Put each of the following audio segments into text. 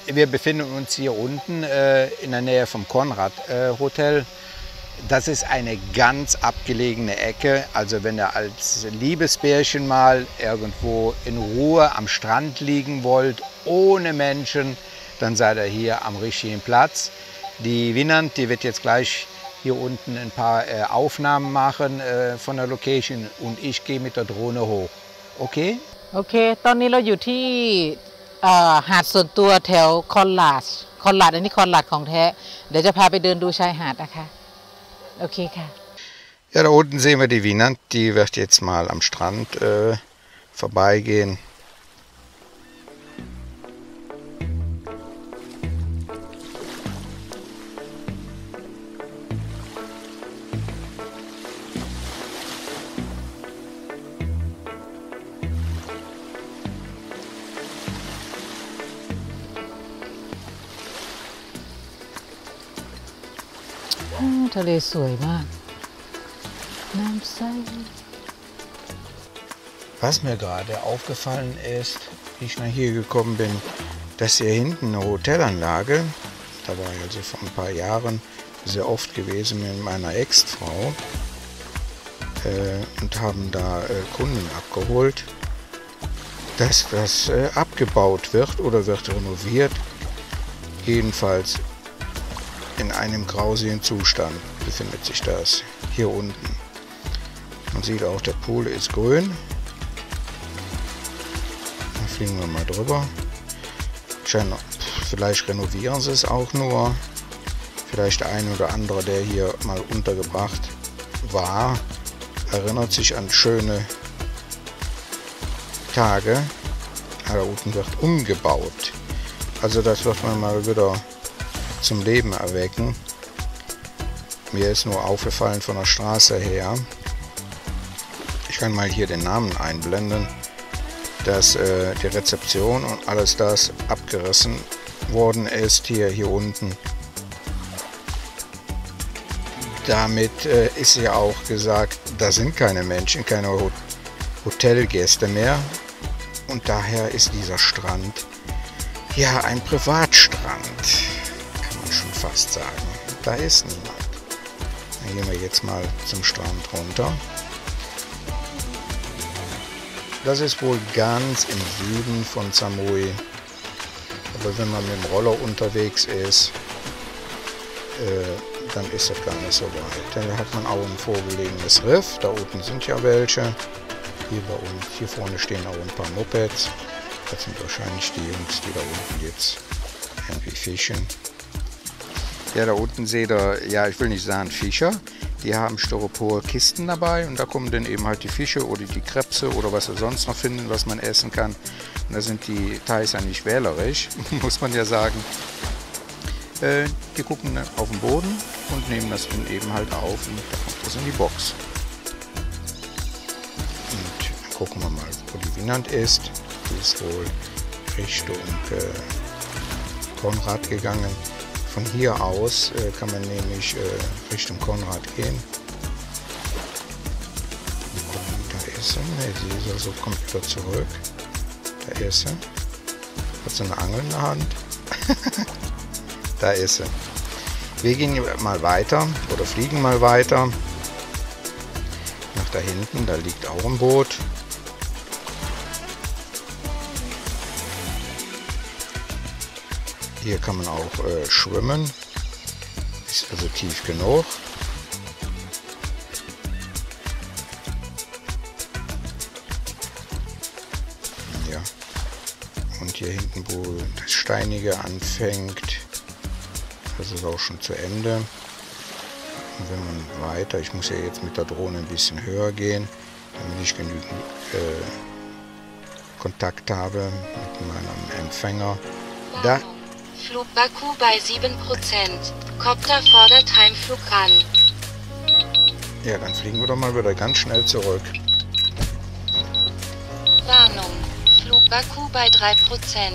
Wir befinden uns hier unten in der Nähe vom Konrad Hotel. Das ist eine ganz abgelegene Ecke. Also wenn ihr als Liebespärchen mal irgendwo in Ruhe am Strand liegen wollt, ohne Menschen, dann seid ihr hier am richtigen Platz. Die Winand, die wird jetzt gleich hier unten ein paar Aufnahmen machen von der Location und ich gehe mit der Drohne hoch. Okay? โอเคตอนนี้เราอยู่ที่หาดส่วนตัวแถวคอนลาดอันนี้คอนลาดของแท้เดี๋ยวจะพาไปเดินดูชายหาดนะคะโอเคค่ะ Ja, da unten sehen wir die Winand, die wird jetzt mal am Strand vorbeigehen. Was mir gerade aufgefallen ist, wie ich nach hier gekommen bin, dass hier hinten eine Hotelanlage, da war ich also vor ein paar Jahren sehr oft gewesen mit meiner Ex-Frau und haben da Kunden abgeholt, dass das abgebaut wird oder wird renoviert, jedenfalls in einem grausigen Zustand befindet sich das hier unten. Man sieht auch, der Pool ist grün. Da fliegen wir mal drüber. Vielleicht renovieren sie es auch nur. Vielleicht der ein oder andere, der hier mal untergebracht war, erinnert sich an schöne Tage. Da unten wird umgebaut. Also das wird man mal wieder zum Leben erwecken. Mir ist nur aufgefallen von der Straße her, ich kann mal hier den Namen einblenden, dass die Rezeption und alles das abgerissen worden ist, hier unten. Damit ist ja auch gesagt, da sind keine Menschen, keine Hotelgäste mehr und daher ist dieser Strand ja ein Privatstrand. Fast sagen. Da ist niemand. Dann gehen wir jetzt mal zum Strand runter. Das ist wohl ganz im Süden von Samui. Aber wenn man mit dem Roller unterwegs ist, dann ist das gar nicht so weit. Dann hat man auch ein vorgelegenes Riff. Da unten sind ja welche. Hier bei uns, hier vorne stehen auch ein paar Mopeds. Das sind wahrscheinlich die Jungs, die da unten jetzt irgendwie fischen. Ja, da unten seht ihr, ja, ich will nicht sagen Fischer, die haben Styropor-Kisten dabei und da kommen dann eben halt die Fische oder die Krebse oder was sie sonst noch finden, was man essen kann. Und da sind die Thais ja nicht wählerisch, muss man ja sagen. Die gucken auf den Boden und nehmen das dann eben halt auf und da kommt das in die Box. Und dann gucken wir mal, wo die Winand ist. Die ist wohl Richtung Konrad gegangen. Von hier aus kann man nämlich Richtung Konrad gehen. Da ist sie. Ne, sie ist also, kommt wieder zurück. Da ist sie. Hat sie eine Angel in der Hand. Da ist sie. Wir gehen mal weiter oder fliegen mal weiter. Nach da hinten, da liegt auch ein Boot. Hier kann man auch schwimmen, ist also tief genug. Ja, und hier hinten, wo das Steinige anfängt, das ist auch schon zu Ende. Und wenn man weiter, ich muss ja jetzt mit der Drohne ein bisschen höher gehen, damit ich genügend Kontakt habe mit meinem Empfänger. Da Flug Baku bei 7%. Copter fordert Heimflug an. Ja, dann fliegen wir doch mal wieder ganz schnell zurück. Warnung. Flug Baku bei 3%.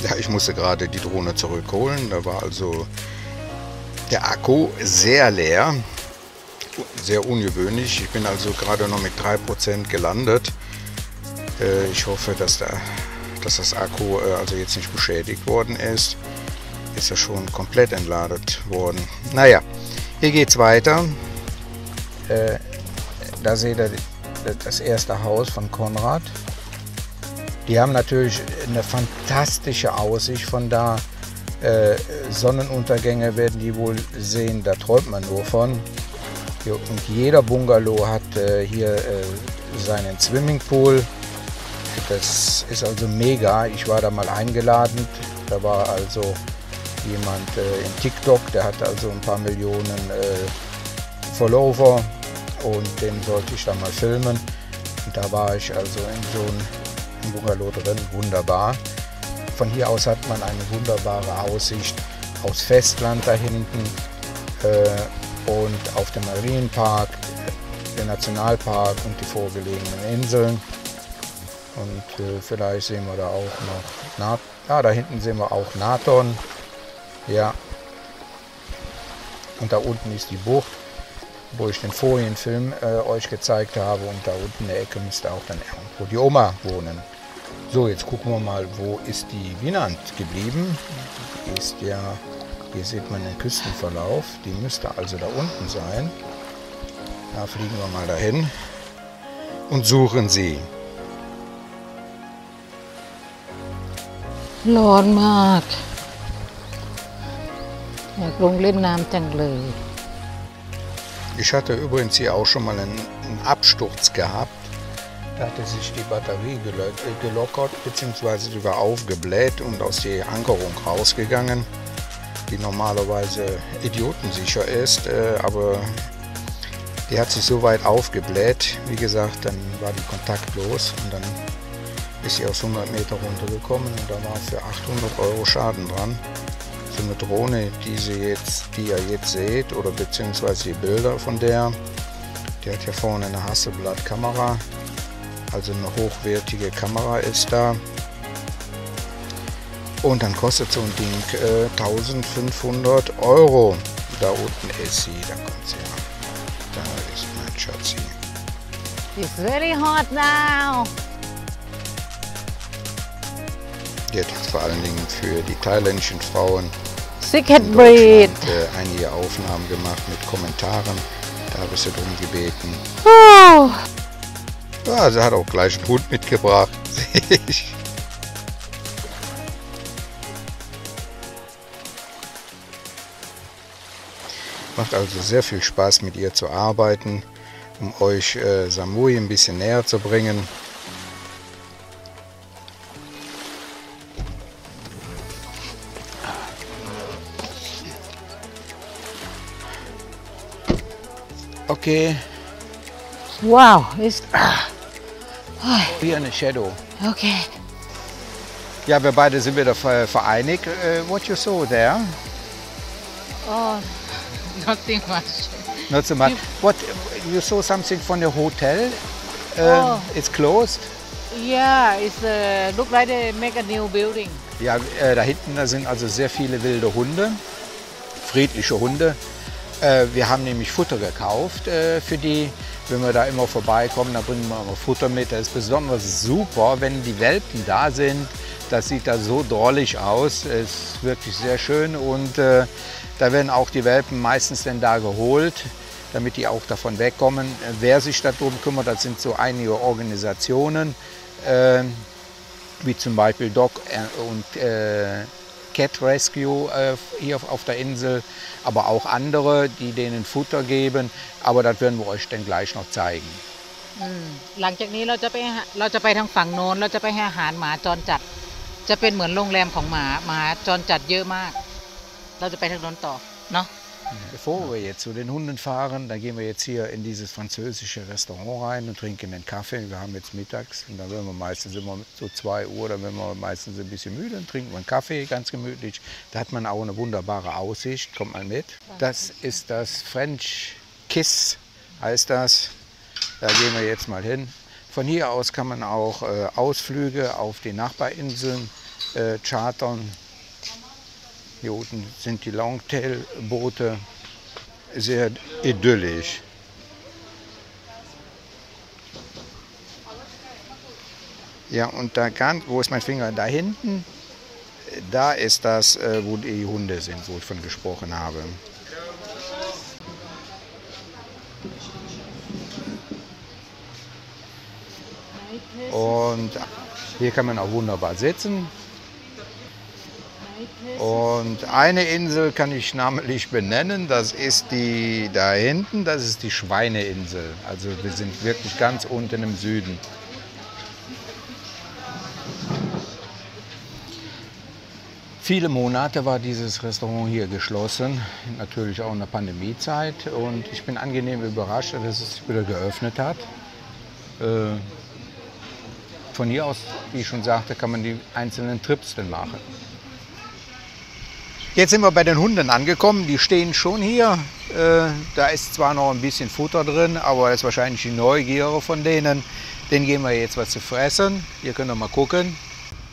Ja, ich musste gerade die Drohne zurückholen. Da war also Der Akku sehr leer, sehr ungewöhnlich. Ich bin also gerade noch mit 3% gelandet. Ich hoffe, dass das Akku also jetzt nicht beschädigt worden ist. Ist ja schon komplett entladet worden. Naja, hier geht's weiter. Da seht ihr das erste Haus von Konrad. Die haben natürlich eine fantastische Aussicht von da. Sonnenuntergänge werden die wohl sehen, da träumt man nur von. Hier, und jeder Bungalow hat hier seinen Swimmingpool. Das ist also mega. Ich war da mal eingeladen. Da war also jemand in TikTok, der hat also ein paar Millionen Follower und den sollte ich dann mal filmen. Und da war ich also in so einem Bungalow drin, wunderbar. Von hier aus hat man eine wunderbare Aussicht aufs Festland da hinten und auf den Marienpark, den Nationalpark und die vorgelegenen Inseln. Und vielleicht sehen wir da auch noch, da hinten sehen wir auch Naton. Ja. Und da unten ist die Bucht, wo ich den vorigen Film euch gezeigt habe. Und da unten in der Ecke müsste auch dann irgendwo die Oma wohnen. So, jetzt gucken wir mal, wo ist die Wienand geblieben. Die ist ja, hier sieht man den Küstenverlauf. Die müsste also da unten sein. Da fliegen wir mal dahin und suchen sie. ร้อนมากอยากลงเล่นน้ำจังเลย Ich hatte übrigens hier auch schon mal einen Absturz gehabt. Da hatte sich die Batterie gelockert, beziehungsweise die war aufgebläht und aus der Ankerung rausgegangen, die normalerweise idiotensicher ist, aber die hat sich so weit aufgebläht, wie gesagt, dann war die kontaktlos und dann ist sie aus 100 Meter runtergekommen und da war für 800 Euro Schaden dran. So eine Drohne, die ihr jetzt seht, oder beziehungsweise die Bilder von der, die hat ja vorne eine Hasselblad-Kamera, also eine hochwertige Kamera ist da. Und dann kostet so ein Ding 1500 Euro. Da unten ist sie, da kommt sie an. Da ist mein Schatzi. It's very hot now. Die hat jetzt vor allen Dingen für die thailändischen Frauen Secret in breed. Deutschland einige Aufnahmen gemacht mit Kommentaren. Da habe ich sie drum gebeten. Oh. Ja, sie hat auch gleich einen Hund mitgebracht. Sehe ich. Macht also sehr viel Spaß, mit ihr zu arbeiten, um euch Samui ein bisschen näher zu bringen. Okay, Wow, it's hier eine Shadow. okay. Ja, wir beide sind wieder vereinigt. What you saw there? Oh, nothing much. Not so much. What you saw something from the hotel? Oh. It's closed. Yeah, it's look like they make a new building. Ja, da hinten da sind also sehr viele wilde Hunde, friedliche Hunde. Wir haben nämlich Futter gekauft für die. Wenn wir da immer vorbeikommen, dann bringen wir immer Futter mit. Das ist besonders super, wenn die Welpen da sind. Das sieht da so drollig aus. Es ist wirklich sehr schön und da werden auch die Welpen meistens dann da geholt, damit die auch davon wegkommen. Wer sich darum kümmert, das sind so einige Organisationen, wie zum Beispiel Dog und Cat Rescue hier auf der Insel, aber auch andere, die denen Futter geben. Aber das werden wir euch dann gleich noch zeigen. หลังจากนี้เราจะไปทางฝั่งโน้นเราจะไปให้อาหารหมาจรจัดจะเป็นเหมือนโรงแรมของหมาจรจัดเยอะมากเราจะไปทางโน้นต่อเนาะ Bevor wir jetzt zu den Hunden fahren, dann gehen wir jetzt hier in dieses französische Restaurant rein und trinken einen Kaffee. Wir haben jetzt mittags und dann werden wir meistens immer so 2 Uhr, dann werden wir meistens ein bisschen müde und trinken wir einen Kaffee, ganz gemütlich. Da hat man auch eine wunderbare Aussicht. Kommt mal mit. Das ist das French Kiss, heißt das. Da gehen wir jetzt mal hin. Von hier aus kann man auch Ausflüge auf die Nachbarinseln chartern. Hier unten sind die Longtail-Boote sehr idyllisch. Ja, und da ganz, wo ist mein Finger? Da hinten, da ist das, wo die Hunde sind, wo ich von gesprochen habe. Und hier kann man auch wunderbar sitzen. Und eine Insel kann ich namentlich benennen, das ist die da hinten, das ist die Schweineinsel. Also wir sind wirklich ganz unten im Süden. Viele Monate war dieses Restaurant hier geschlossen, natürlich auch in der Pandemiezeit. Und ich bin angenehm überrascht, dass es wieder geöffnet hat. Von hier aus, wie ich schon sagte, kann man die einzelnen Trips dann machen. Jetzt sind wir bei den Hunden angekommen, die stehen schon hier. Da ist zwar noch ein bisschen Futter drin, aber das ist wahrscheinlich die Neugier von denen. Den geben wir jetzt was zu fressen. Hier könnt ihr mal gucken.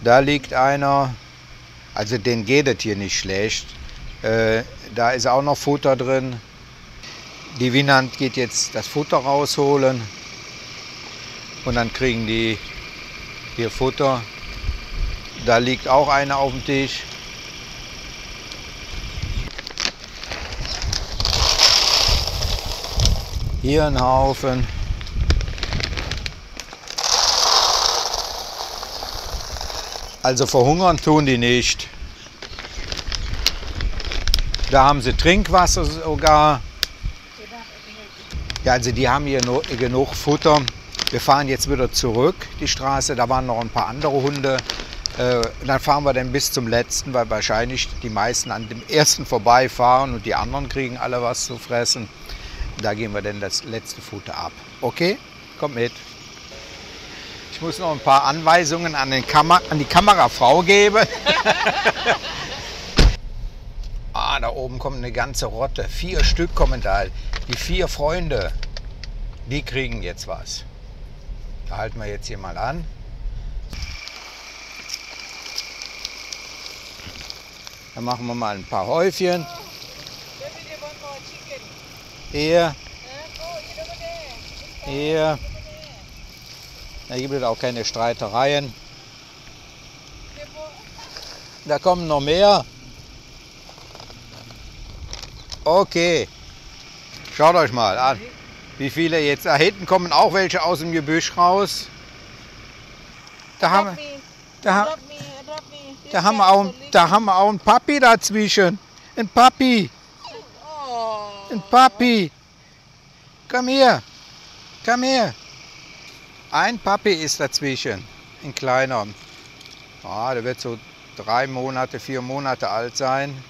Da liegt einer, also den geht es hier nicht schlecht. Da ist auch noch Futter drin. Die Winand geht jetzt das Futter rausholen. Und dann kriegen die hier Futter. Da liegt auch einer auf dem Tisch. Hier ein Haufen. Also verhungern tun die nicht. Da haben sie Trinkwasser sogar. Ja, also die haben hier genug Futter. Wir fahren jetzt wieder zurück, die Straße. Da waren noch ein paar andere Hunde. Dann fahren wir dann bis zum letzten, weil wahrscheinlich die meisten an dem ersten vorbeifahren und die anderen kriegen alle was zu fressen. Da gehen wir dann das letzte Futter ab. Okay, kommt mit. Ich muss noch ein paar Anweisungen an die Kamerafrau geben. Da oben kommt eine ganze Rotte. 4 Stück kommen da. Die 4 Freunde, die kriegen jetzt was. Da halten wir jetzt hier mal an. Dann machen wir mal ein paar Häufchen. Hier. Hier. Da gibt es auch keine Streitereien. Da kommen noch mehr. Okay. Schaut euch mal an, wie viele jetzt. Da hinten kommen auch welche aus dem Gebüsch raus. Da haben wir auch einen Papi dazwischen. Ein Papi. Ein Papi. Komm her. Komm her. Ein Papi ist dazwischen. Ein kleiner. Der wird so 3 Monate, 4 Monate alt sein.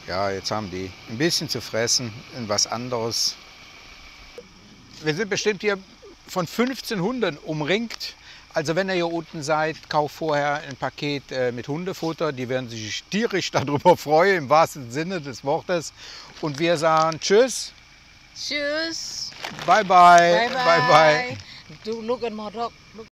Ja, jetzt haben die ein bisschen zu fressen und was anderes. Wir sind bestimmt hier von 15 Hunden umringt. Also wenn ihr hier unten seid, kauft vorher ein Paket mit Hundefutter. Die werden sich tierisch darüber freuen, im wahrsten Sinne des Wortes. Und wir sagen Tschüss. Tschüss. Bye bye. Bye bye. Do look at my dog. Look.